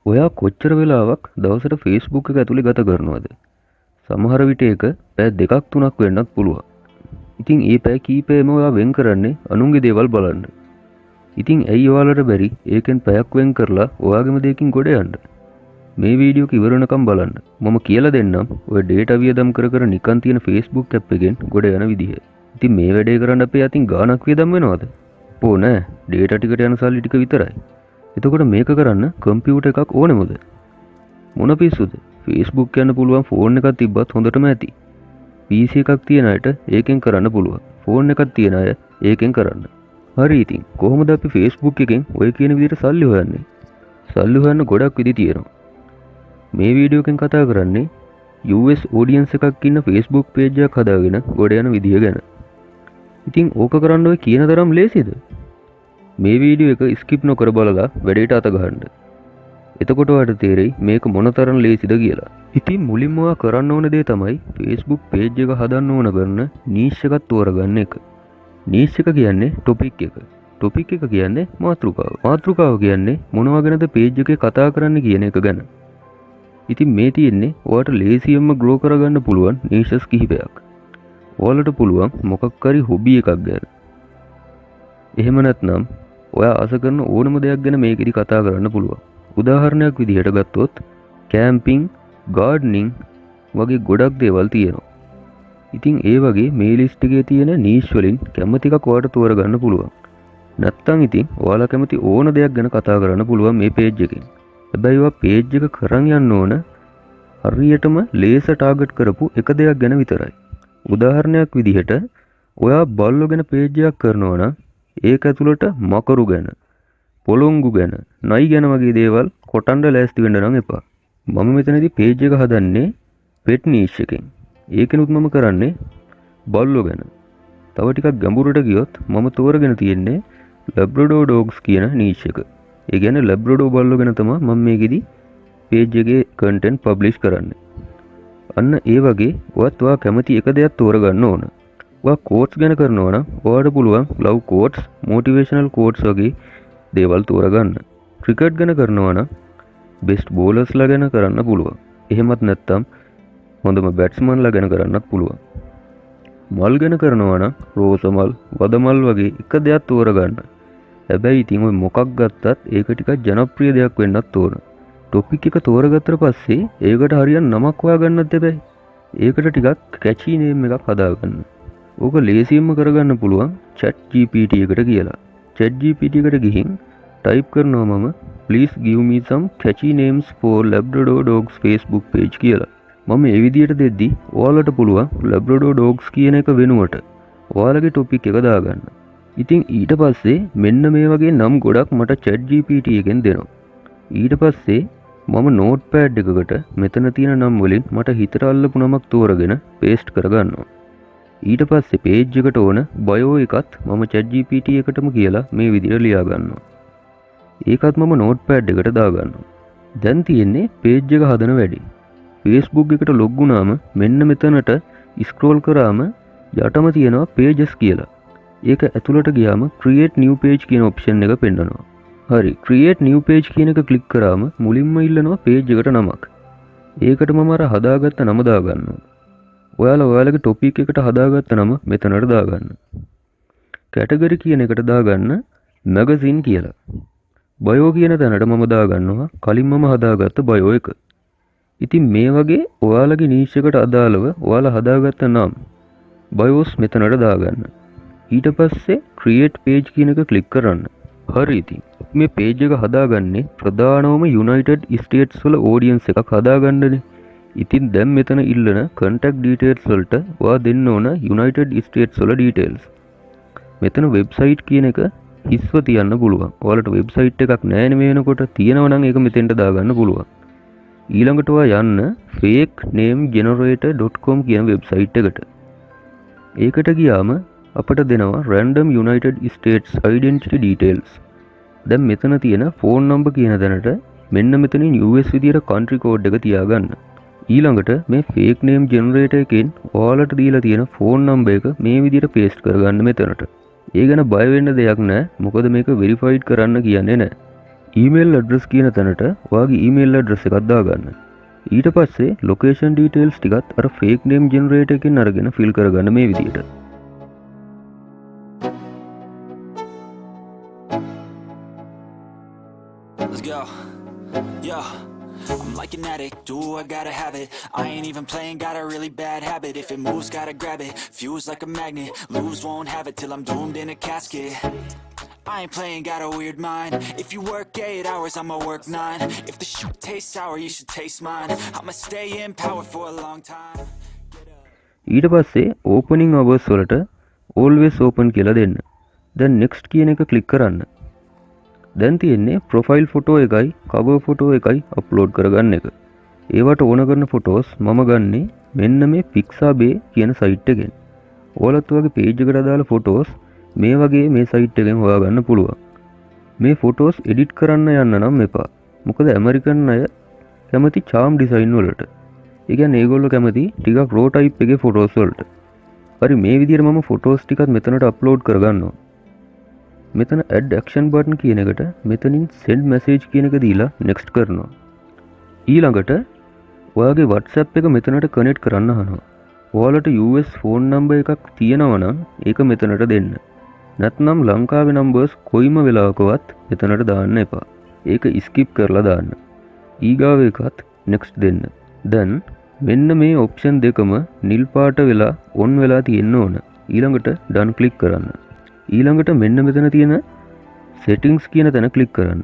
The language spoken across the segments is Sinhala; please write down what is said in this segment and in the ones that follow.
ඔයා කොච්චර වෙලාවක් දවසට Facebook එක ඇතුලේ ගත කරනවද? සමහර විට ඒක පැය 2ක් 3ක් වෙන්නත් පුළුවන්. ඉතින් ඒ පැය කීපෙම ඔයා වෙන් කරන්නේ අනුන්ගේ දේවල් බලන්න. ඉතින් ඇයි ඔයාලට බැරි ඒකෙන් පැයක් වෙන් කරලා ඔයාගේම දෙයකින් ගොඩ යන්න? මේ වීඩියෝ එක ඉවර වෙනකම් බලන්න. මම කියලා දෙන්නම් ඔය ඩේටා වියදම් කර කර නිකන් තියෙන Facebook app එකෙන් ගොඩ යන විදිහ. ඉතින් මේ වැඩේ කරන්න අපේ අතින් ගාණක් වියදම් වෙනවද? ඕ නෑ. ඩේටා ටිකට යන සල්ලි ටික විතරයි. එතකොට මේක කරන්න කම්පියුටර් එකක් ඕනෙමද? මොන පිස්සුද? Facebook යන්න පුළුවන් ෆෝන් එකක් තිබ්බත් හොඳටම ඇති. PC එකක් තියෙන අයට ඒකෙන් කරන්න පුළුවන්. ෆෝන් එකක් තියෙන අය ඒකෙන් කරන්න. හරි ඉතින් කොහොමද අපි Facebook එකෙන් ඔය කියන විදිහට සල්ලි හොයන්නේ? සල්ලි හොයන්න ගොඩක් විදි තියෙනවා. මේ වීඩියෝ එකෙන් කතා කරන්නේ US audience එකක් ඉන්න Facebook page එකක් හදාගෙන ගොඩ යන විදිය ගැන. ඉතින් ඕක කරන්න ඔය කියන තරම් ලේසිද? මේ වීඩියෝ එක ස්කිප් නොකර බලලා වැඩේට අත ගහන්න. එතකොට ඔයාලට තේරෙයි මේක මොනතරම් ලේසිද කියලා. ඉතින් මුලින්ම ඔයා කරන්න ඕන දේ තමයි Facebook page එක හදන්න ඕන කරන niche එකක් තෝරගන්න එක. niche එක කියන්නේ topic එක. topic එක කියන්නේ මාතෘකාව. මාතෘකාව කියන්නේ මොනවා ගැනද page එකේ කතා කරන්න කියන එක ගැන. ඉතින් මේ තියෙන්නේ ඔයාලට ලේසියෙන්ම grow කරගන්න පුළුවන් niches කිහිපයක්. ඔයාලට පුළුවන් මොකක් හරි hobby එකක් ගැන. එහෙම නැත්නම් ඔයා අස කරන ඕනම දෙයක් ගැන මේකෙදි කතා කරන්න පුළුවන්. උදාහරණයක් විදිහට ගත්තොත් කැම්පින්, ගාඩ්නින් වගේ ගොඩක් දේවල් තියෙනවා. ඉතින් ඒ වගේ මේ ලිස්ට් එකේ තියෙන නීෂ් වලින් කැමති එකක් ඔයාලට තෝරගන්න පුළුවන්. නැත්තම් ඉතින් ඔයාලා කැමති ඕන දෙයක් ගැන කතා කරන්න පුළුවන් මේ page එකෙන්. හැබැයි ඔයා page එක කරන් යන්න ඕන හරියටම ලේසර් ටාගට් කරපු එක දෙයක් ගැන විතරයි. උදාහරණයක් විදිහට ඔයා බල්ලෝ ගැන page එකක් කරනවා නම් ඒක ඇතුළට මකරු ගැන, පොළොංගු ගැන, නයි ගැන වගේ දේවල් කොටන්න ලෑස්ති වෙන්න නම් එපා. මම මෙතනදී page එක හදන්නේ pet niche එකෙන්. ඒකෙනුත් මම කරන්නේ බල්ලෝ ගැන. තව ටිකක් ගැඹුරට ගියොත් මම තෝරගෙන තියෙන්නේ Labrador dogs කියන niche එක. ඒ කියන්නේ Labrador බල්ලෝ ගැන තමයි මම මේකෙදි page එකේ content publish කරන්නේ. අන්න ඒ වගේ ඔයා කැමති එක දෙයක් තෝරගන්න ඕන. ඔයා quotes ගැන කරනවා නම් ඔයාට පුළුවන් love quotes, motivational quotes වගේ දේවල් තෝරගන්න. ක්‍රිකට් ගැන කරනවා නම් best bowlersලා ගැන කරන්න පුළුවන්. එහෙමත් නැත්නම් හොඳම batsmanලා ගැන කරන්නත් පුළුවන්. මල් ගැන කරනවා නම් රෝස මල්, වද මල් වගේ එක දෙයක් තෝරගන්න. හැබැයි ඉතින් ඔය මොකක් ගත්තත් ඒක ටිකක් ජනප්‍රිය දෙයක් වෙන්නත් ඕන. ටොපික් එක තෝරගත්තට පස්සේ ඒකට හරියන නමක් හොයාගන්නත් එපැයි. ඒකට ටිකක් catchy name එකක් හදාගන්න. ඕක ලේසියෙන්ම කරගන්න පුළුවන් chat GPT එකට කියලා. chat GPT එකට ගිහින් type කරනවා මම please give me some catchy names for Labrador dogs Facebook page කියලා. මම මේ විදියට දෙද්දි ඔයාලට පුළුවන් Labrador dogs කියන එක වෙනුවට ඔයාලගේ topic එක දාගන්න. ඉතින් ඊට පස්සේ මෙන්න මේ වගේ නම් ගොඩක් මට chat GPT එකෙන් දෙනවා. ඊට පස්සේ මම notepad එකකට මෙතන තියෙන නම් වලින් මට හිතට අල්ලපු නමක් තෝරගෙන paste කරගන්නවා. ඊට පස්සේ page එකට ඕන bio එකත් මම chat GPT එකටම කියලා මේ විදිහට ලියා ගන්නවා. ඒකත් මම notepad එකට දාගන්නවා. දැන් තියෙන්නේ page එක හදන වැඩි. Facebook එකට log වුණාම මෙන්න මෙතනට scroll කරාම යටම තියෙනවා pages කියලා. ඒක ඇතුළට ගියාම create new page කියන option එක පෙන්නනවා. හරි create new page කියන එක click කරාම මුලින්ම ඉල්ලනවා page එකට නමක්. ඒකට මම අර හදාගත්ත නම දාගන්නවා. ඔයාලා ඔයාලගේ topic එකට හදාගත්ත නම මෙතනට දාගන්න. category කියන එකට දාගන්න magazine කියලා. bio කියන තැනට මම දාගන්නවා කලින් මම හදාගත්ත bio එක. ඉතින් මේ වගේ ඔයාලගේ niche එකට අදාළව ඔයාලා හදාගත්ත නම් bios මෙතනට දාගන්න. ඊට පස්සේ create page කියන එක click කරන්න. හරි ඉතින් මේ page එක හදාගන්නේ ප්‍රධානවම United States වල audience එකක් හදාගන්නනේ. ඉතින් දැන් මෙතන ඉල්ලන contact details වලට ඔයා දෙන්න ඕන United States වල details. මෙතන website කියන එක හිස්ව තියන්න පුළුවන්. ඔයාලට website එකක් නැහැ මේ වෙනකොට තියෙනවා නම් ඒක මෙතෙන්ට දාගන්න පුළුවන්. ඊළඟට ඔයා යන්න fakenamegenerator.com කියන website එකට. ඒකට ගියාම අපට දෙනවා random United States identity details. දැන් මෙතන තියෙන phone number කියන තැනට මෙන්න මෙතනින් US විදියට country code එක තියාගන්න. ඊළඟට මේ fake name generator එකෙන් ඔයාලට දීලා තියෙන phone number එක මේ විදියට paste කරගන්න මෙතනට. ඒ ගැන බය වෙන්න දෙයක් නැහැ. මොකද මේක verified කරන්න කියන්නේ නැහැ. ඊමේල් ඇඩ්‍රස් කියන තැනට ඔයාගේ ඊමේල් ඇඩ්‍රස් එකක් දාගන්න. ඊට පස්සේ ලොකේෂන් ඩීටේල්ස් ටිකත් අර ෆේක් නේම් ජෙනරේටර් එකෙන් අරගෙන ෆිල් කරගන්න මේ විදිහට. Let's go. Yo, I'm like an addict, do I gotta have it. I ain't even playing, got a really bad habit. If it moves, gotta grab it, fuse like a magnet. Lose, won't have it till I'm doomed in a casket. I ain't playing, got a weird mind. If you work 8 hours, I'ma work 9. If the shit tastes sour, you should taste mine. I'ma stay in power for a long time. ඊට පස්සේ ඕපනින් අවර්ස් වලට always open කියලා දෙන්න. දැන් next කියන එක ක්ලික් කරන්න. දැන් තියෙන්නේ ප්‍රොෆයිල් ෆොටෝ එකයි කවර් ෆොටෝ එකයි අප්ලෝඩ් කරගන්න එක. ඒවට ඕන කරන ෆොටෝස් මම ගන්නේ මෙන්න මේ පික්සාබේ කියන සයිට් එකෙන්. ඔයාලත් වගේ පේජ් එකට අදාළ ෆොටෝස් මේ වගේ මේ සයිට් එකෙන් හොයාගන්න පුළුවන්. මේ ෆොටෝස් එඩිට් කරන්න යන්න නම් එපා. මොකද ඇමරිකන් අය කැමති charm design වලට. ඒ කියන්නේ ඒගොල්ලෝ කැමති ටිකක් raw type එකේ ෆොටෝස් වලට. හරි මේ විදිහට මම ෆොටෝස් ටිකත් මෙතනට අප්ලෝඩ් කරගන්නවා. මෙතන add action button කියන එකට මෙතනින් send message කියන එක දීලා next කරනවා. ඊළඟට ඔයාගේ WhatsApp එක මෙතනට connect කරන්න අහනවා. ඔයාලට US phone number එකක් තියෙනවා නම් ඒක මෙතනට දෙන්න. නැත්නම් ලංකාවේ numbers කොයිම වෙලාවකවත් මෙතනට දාන්න එපා. ඒක skip කරලා දාන්න. ඊගාව එකත් next දෙන්න. දැන් මෙන්න මේ option දෙකම නිල් පාට වෙලා on වෙලා තියෙන්න ඕන. ඊළඟට done click කරන්න. ඊළඟට මෙන්න මෙතන තියෙන settings කියන තැන ක්ලික් කරන්න.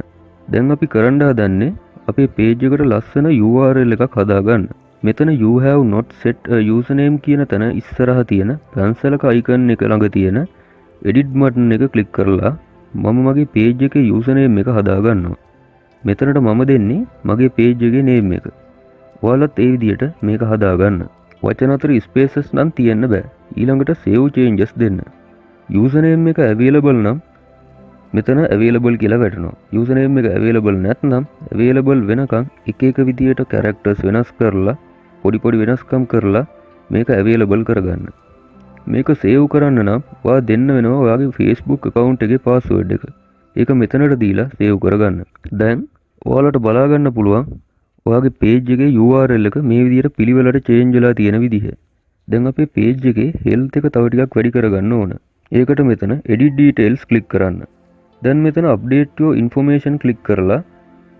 දැන් අපි කරන්න හදන්නේ අපේ page එකට ලස්සන URL එකක් හදාගන්න. මෙතන you have not set a username කියන තැන ඉස්සරහා තියෙන පැන්සලක icon එක ළඟ තියෙන edit button එක ක්ලික් කරලා මම මගේ page එකේ username එක හදාගන්නවා. මෙතනට මම දෙන්නේ මගේ page එකේ name එක. ඔයාලත් ඒ විදිහට මේක හදාගන්න. වචන අතර spaces නම් තියන්න බෑ. ඊළඟට save changes දෙන්න. username එක available නම් මෙතන available කියලා වැටෙනවා. username එක available නැත්නම් available වෙනකන් එක එක විදියට characters වෙනස් කරලා පොඩි වෙනස්කම් කරලා මේක available කරගන්න. මේක save කරන්න නම් ඔයා දෙන්න වෙනවා ඔයාගේ Facebook account එකේ password එක. ඒක මෙතනට දීලා save කරගන්න. දැන් ඔයාලට බලා ගන්න පුළුවන් ඔයාගේ page එකේ URL එක මේ විදියට පිළිවෙලට change වෙලා තියෙන විදිහ. දැන් අපේ page එකේ health එක තව ටිකක් වැඩි කරගන්න ඕන. ඒකට මෙතන edit details click කරන්න. දැන් මෙතන update your information click කරලා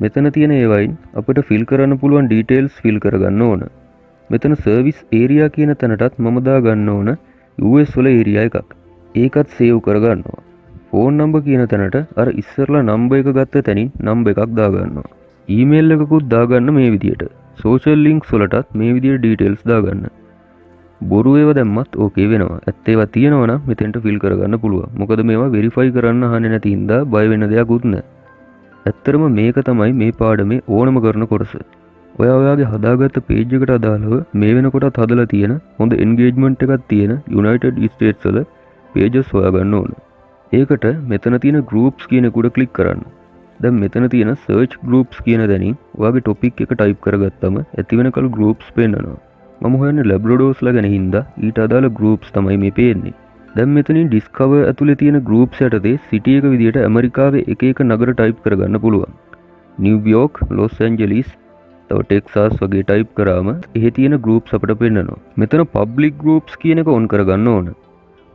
මෙතන තියෙන ඒවායින් අපිට fill කරන්න පුළුවන් details fill කරගන්න ඕන. මෙතන service area කියන තැනටත් මම දාගන්න ඕන US වල area එකක්. ඒකත් save කරගන්නවා. phone number කියන තැනට අර ඉස්සරලා number එක ගත්ත තැනින් number එකක් දාගන්නවා. email එකකුත් දාගන්න මේ විදියට. social links වලටත් මේ විදියට details දාගන්න. බොරු ඒවා දැම්මත් ඕකේ වෙනවා. ඇත්ත ඒවා තියෙනවා නම් මෙතෙන්ට ෆිල් කරගන්න පුළුවන්. මොකද මේවා වෙරිෆයි කරන්න අහන්නේ නැති හින්දා බය වෙන්න දෙයක් උත් නැහැ. ඇත්තටම මේක තමයි මේ පාඩමේ ඕනම කරන කොටස. ඔයාගේ හදාගත්ත page එකට අදාළව මේ වෙනකොටත් හදලා තියෙන හොඳ engagement එකක් තියෙන United States වල pages හොයාගන්න ඕන. ඒකට මෙතන තියෙන groups කියන එකට ක්ලික් කරන්න. දැන් මෙතන තියෙන search groups කියන දැනින් ඔයාගේ topic එක type කරගත්තම ඇති වෙනකල් groups පෙන්නනවා. මම හොයන්නේ ලැබ්‍රඩෝස්ලා ගැන හින්දා ඊට අදාළ groups තමයි මේ පේන්නේ. දැන් මෙතනින් discover ඇතුලේ තියෙන groups යටතේ city එක විදියට ඇමරිකාවේ එක එක නගර type කරගන්න පුළුවන්. නිව්යෝක්, ලොස් ඇන්ජලිස්, තව ටෙක්සාස් වගේ type කරාම එහි තියෙන groups අපිට පෙන්නනවා. මෙතන public groups කියන එක on කරගන්න ඕන.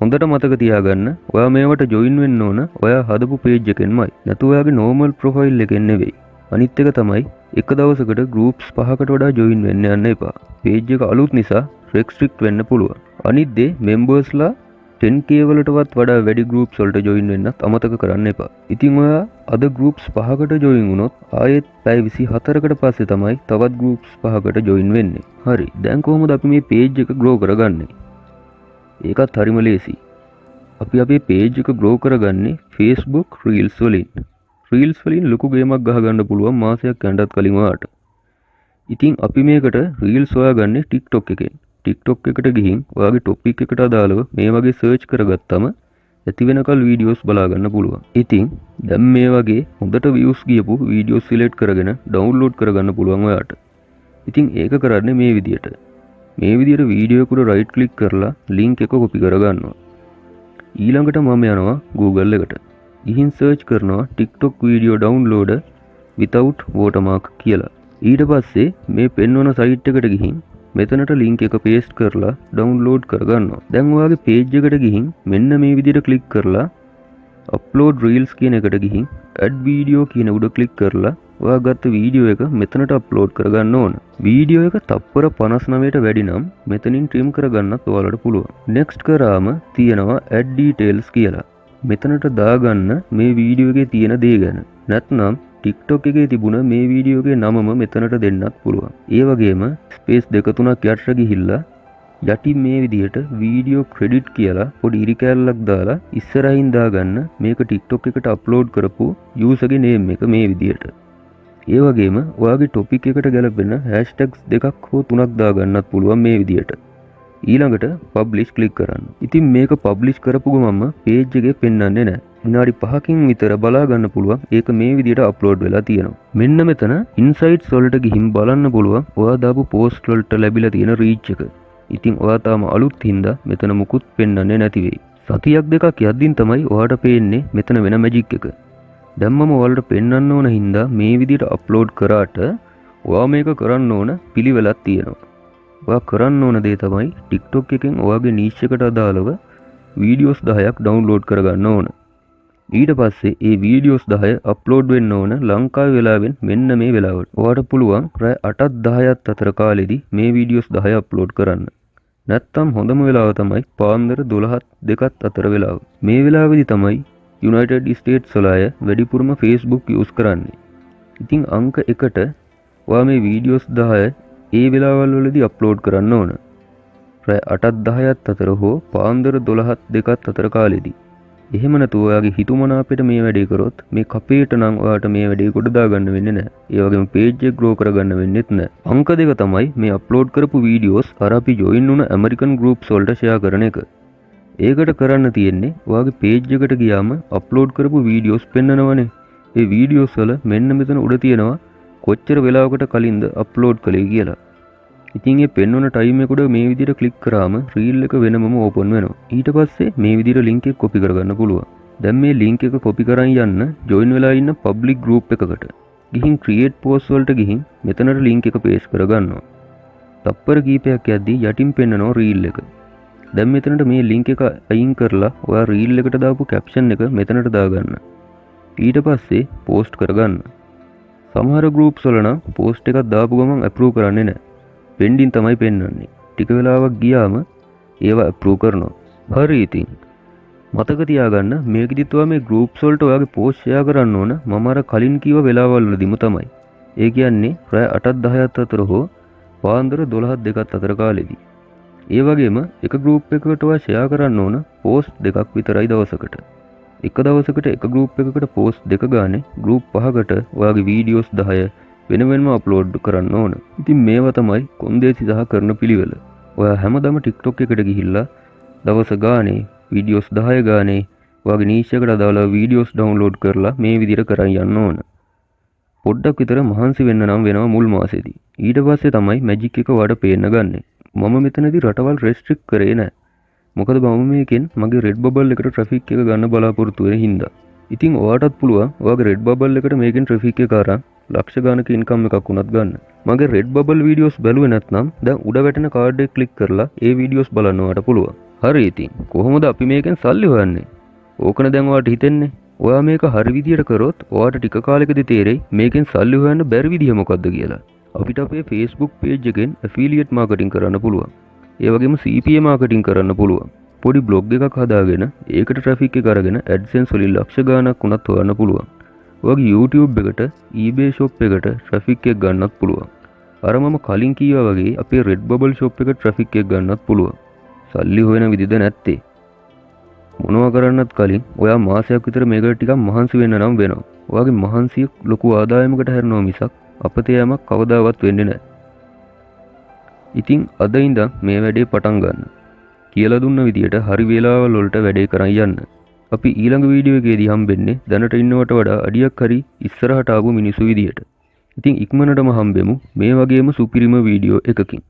හොඳට මතක තියාගන්න ඔයා මේවට join වෙන්න ඕන ඔයා හදපු page එකෙන්මයි. නැතු ඔයාගේ normal profile එකෙන් නෙවෙයි. අනිත් එක තමයි එක දවසකට groups 5කට වඩා join වෙන්න යන්න එපා. page එක අලුත් නිසා restrict වෙන්න පුළුවන්. අනිත් දේ members ලා 10k වලටවත් වඩා වැඩි groups වලට join වෙන්නත් අමතක කරන්න එපා. ඉතින් ඔයා අද groups 5කට join වුණොත් ආයෙත් පැය 24කට පස්සේ තමයි තවත් groups 5කට join වෙන්නේ. හරි. දැන් කොහොමද අපි මේ page එක grow කරගන්නේ? ඒකත් හරිම ලේසි. අපි අපේ page එක grow කරගන්නේ Facebook Reels වලින්. Reels වලින් ලොකු ගේමක් ගහගන්න පුළුවන් මාසයක් යනටත් කලින් ඔයාට. ඉතින් අපි මේකට Reels හොයාගන්නේ TikTok එකෙන්. TikTok එකට ගිහින් ඔයාගේ topic එකට අදාළව මේ වගේ search කරගත්තම ඇති වෙනකල් videos බලා ගන්න පුළුවන්. ඉතින් දැන් මේ වගේ හොඳට views ගියපු videos select කරගෙන download කරගන්න පුළුවන් ඔයාට. ඉතින් ඒක කරන්නේ මේ විදියට. මේ විදියට video එකට right click කරලා link එක copy කරගන්නවා. ඊළඟට මම යනවා Google එකට. ගිහින් search කරනවා TikTok video downloader without watermark කියලා. ඊට පස්සේ මේ පෙන්වන සයිට් එකට ගිහින් මෙතනට link එක paste කරලා download කරගන්නවා. දැන් ඔයාගේ page එකට ගිහින් මෙන්න මේ විදිහට click කරලා upload reels කියන එකට ගිහින් add video කියන උඩ click කරලා ඔයා ගත්ත වීඩියෝ එක මෙතනට අප්ලෝඩ් කරගන්න ඕන. වීඩියෝ එක තප්පර 59ට වැඩි නම් මෙතනින් trim කරගන්නත් ඔයාලට පුළුවන්. next කරාම තියෙනවා add details කියලා. මෙතනට දාගන්න මේ වීඩියෝ එකේ තියෙන දේ ගැන. නැත්නම් TikTok එකේ තිබුණ මේ වීඩියෝ එකේ නමම මෙතනට දෙන්නත් පුළුවන්. ඒ වගේම space දෙක තුනක් යටට ගිහිල්ලා යටින් මේ විදිහට වීඩියෝ ක්‍රෙඩිට් කියලා පොඩි ඉරි කැලලක් දාලා ඉස්සරහින් දාගන්න මේක TikTok එකට අප්ලෝඩ් කරපු user ගේ name එක මේ විදිහට. ඒ වගේම ඔයාගේ topic එකට ගැලපෙන hashtags දෙකක් හෝ තුනක් දාගන්නත් පුළුවන් මේ විදිහට. ඊළඟට publish click කරන්න. ඉතින් මේක publish කරපු ගමන්ම page එකේ පෙන්වන්නේ නැහැ. විනාඩි 5කින් විතර බලා ගන්න පුළුවන් ඒක මේ විදිහට අප්ලෝඩ් වෙලා තියෙනවා. මෙන්න මෙතන insights වලට ගිහින් බලන්න පුළුවන් ඔයා දාපු post වලට ලැබිලා තියෙන reach එක. ඉතින් ඔයා තාම අලුත් හින්දා මෙතන මුකුත් පෙන්වන්නේ නැති වෙයි. සතියක් දෙකක් යද්දින් තමයි ඔයාට පේන්නේ මෙතන වෙන මැජික් එක. දැන් මම ඔයාලට පෙන්වන්න ඕන හින්දා මේ විදිහට අප්ලෝඩ් කරාට ඔයා මේක කරන්න ඕන පිළිවෙලක් තියෙනවා. ඔයා කරන්න ඕන දේ තමයි TikTok එකෙන් ඔයාගේ niche එකට අදාළව වීඩියෝස් 10ක් ඩවුන්ලෝඩ් කරගන්න ඕන. ඊට පස්සේ ඒ වීඩියෝස් 10 අප්ලෝඩ් වෙන්න ඕන ලංකාවේ වෙලාවෙන් මෙන්න මේ වෙලාවට. ඔයාට පුළුවන් රෑ 8ත් 10ත් අතර කාලෙදී මේ වීඩියෝස් 10 අප්ලෝඩ් කරන්න. නැත්තම් හොඳම වෙලාව තමයි පාන්දර 12ත් 2ත් අතර වෙලාව. මේ වෙලාවේදී තමයි United States වල අය වැඩිපුරම Facebook use කරන්නේ. ඉතින් අංක 1ට ඔයා මේ වීඩියෝස් 10 ඒ වෙලාවල් වලදී අප්ලෝඩ් කරන්න ඕන. රෑ 8ත් 10ත් අතර හෝ පාන්දර 12ත් 2ත් අතර කාලෙදී. එහෙම නැතුව ඔයාගේ හිතුමනාපෙට මේ වැඩේ කරොත් මේ කපේට නම් ඔයාට මේ වැඩේ කොට දාගන්න වෙන්නේ නැහැ. ඒ වගේම page එක grow කරගන්න වෙන්නේත් නැහැ. අංක 2 තමයි මේ අප්ලෝඩ් කරපු වීඩියෝස් අර අපි join වුණ American groups වලට share කරන එක. ඒකට කරන්න තියෙන්නේ ඔයාගේ page එකට ගියාම අප්ලෝඩ් කරපු වීඩියෝස් පෙන්නනවනේ. ඒ වීඩියෝස් වල මෙන්න මෙතන උඩ තියෙනවා කොච්චර වෙලාවකට කලින්ද අප්ලෝඩ් කළේ කියලා. ඉතින් මේ පෙන්වන ටයිම් එක උඩ මේ විදිහට ක්ලික් කරාම reel එක වෙනමම ඕපන් වෙනවා. ඊට පස්සේ මේ විදිහට link එක copy කරගන්න පුළුවන්. දැන් මේ link එක copy කරන් යන්න join වෙලා ඉන්න public group එකකට ගිහින් create post වලට ගිහින් මෙතනට link එක paste කරගන්නවා. තප්පර කීපයක් යද්දී යටින් පෙන්නනවා reel එක. දැන් මෙතනට මේ link එක අයින් කරලා ඔයා reel එකට දාපු caption එක මෙතනට දාගන්න. ඊට පස්සේ post කරගන්න. සමහර groups වල නම් post එකක් දාපු ගමන් approve කරන්නේ නැහැ. pending තමයි පෙන්වන්නේ. ටික වෙලාවක් ගියාම ඒවා approve කරනවා. හරි ඉතින්. මතක තියාගන්න මේකෙදිත් ඔයා මේ groups වලට ඔයාගේ post share කරන්න ඕන මම අර කලින් කිව්ව වෙලාවල් වලදීම තමයි. ඒ කියන්නේ රෑ 8ත් 10ත් අතර හෝ පාන්දර 12ත් 2ත් අතර කාලෙදී. ඒ වගේම එක group එකකට ඔයා share කරන්න ඕන post දෙකක් විතරයි දවසකට. එක දවසකට එක group එකකට post දෙක ගානේ group 5කට ඔයාගේ videos 10 වෙනම අප්ලෝඩ් කරන්න ඕන. ඉතින් මේවා තමයි කොන්දේසි සහ කරන පිළිවෙල. ඔයා හැමදාම TikTok එකට ගිහිල්ලා දවස ගානේ වීඩියෝස් 10 ගානේ ඔයාගේ niche එකට අදාළ වීඩියෝස් ඩවුන්ලෝඩ් කරලා මේ විදිහට කරන් යන්න ඕන. පොඩ්ඩක් විතර මහන්සි වෙන්න නම් වෙනවා මුල් මාසෙදී. ඊට පස්සේ තමයි මැජික් එක වඩ පේන්න ගන්නෙ. මම මෙතනදී රටවල් රෙස්ට්‍රික්ට් කරේ නැහැ. මොකද මම මේකෙන් මගේ රෙඩ් බබල් එකට ට්‍රැෆික් එක ගන්න බලාපොරොත්තු වෙන හින්දා. ඉතින් ඔයාටත් පුළුවන් ඔයාගේ රෙඩ් බබල් එකට මේකෙන් ට්‍රැෆික් එක අරන් ලක්ෂ ගානක ඉන්කම් එකක් වුණත් ගන්න. මගේ රෙඩ් බබල් වීඩියෝස් බැලුවේ නැත්නම් දැන් උඩ වැටෙන කාඩ් එක ක්ලික් කරලා ඒ වීඩියෝස් බලන්න ඔයාට පුළුවන්. හරි ඉතින් කොහොමද අපි මේකෙන් සල්ලි හොයන්නේ? ඕකන දැන් ඔයාට හිතෙන්නේ. ඔයා මේක හරි විදියට කරොත් ඔයාට ටික කාලෙකදී තේරෙයි මේකෙන් සල්ලි හොයන්න බැරි විදිය මොකක්ද කියලා. අපිට අපේ Facebook page එකෙන් affiliate marketing කරන්න පුළුවන්. ඒ වගේම CPA marketing කරන්න පුළුවන්. පොඩි blog එකක් හදාගෙන ඒකට traffic එක අරගෙන AdSense වලින් ලක්ෂ ගාණක් උනත් හොයන්න පුළුවන්. ඔයාගේ YouTube එකට eBay shop එකට traffic එක ගන්නත් පුළුවන්. අර මම කලින් කිව්වා වගේ අපේ Redbubble shop එකට traffic එක ගන්නත් පුළුවන්. සල්ලි හොයන විදිහද නැත්තේ. මොනවා කරන්නත් කලින් ඔයා මාසයක් විතර මේකට ටිකක් මහන්සි වෙන්න නම් වෙනවා. ඔයාගේ මහන්සිය ලොකු ආදායමකට හැරෙනවා මිසක් අපතේ යමක් කවදාවත් වෙන්නේ නැහැ. ඉතින් අද ඉඳන් මේ වැඩේ පටන් ගන්න. කියලා දුන්න විදියට හරි වේලාවල් වලට වැඩේ කරන් යන්න. අපි ඊළඟ වීඩියෝ එකේදී හම්බෙන්නේ දැනට ඉන්නවට වඩා අඩියක් හරි ඉස්සරහට ආපු මිනිස්සු විදියට. ඉතින් ඉක්මනටම හම්බෙමු මේ වගේම සුපිරිම වීඩියෝ එකකින්.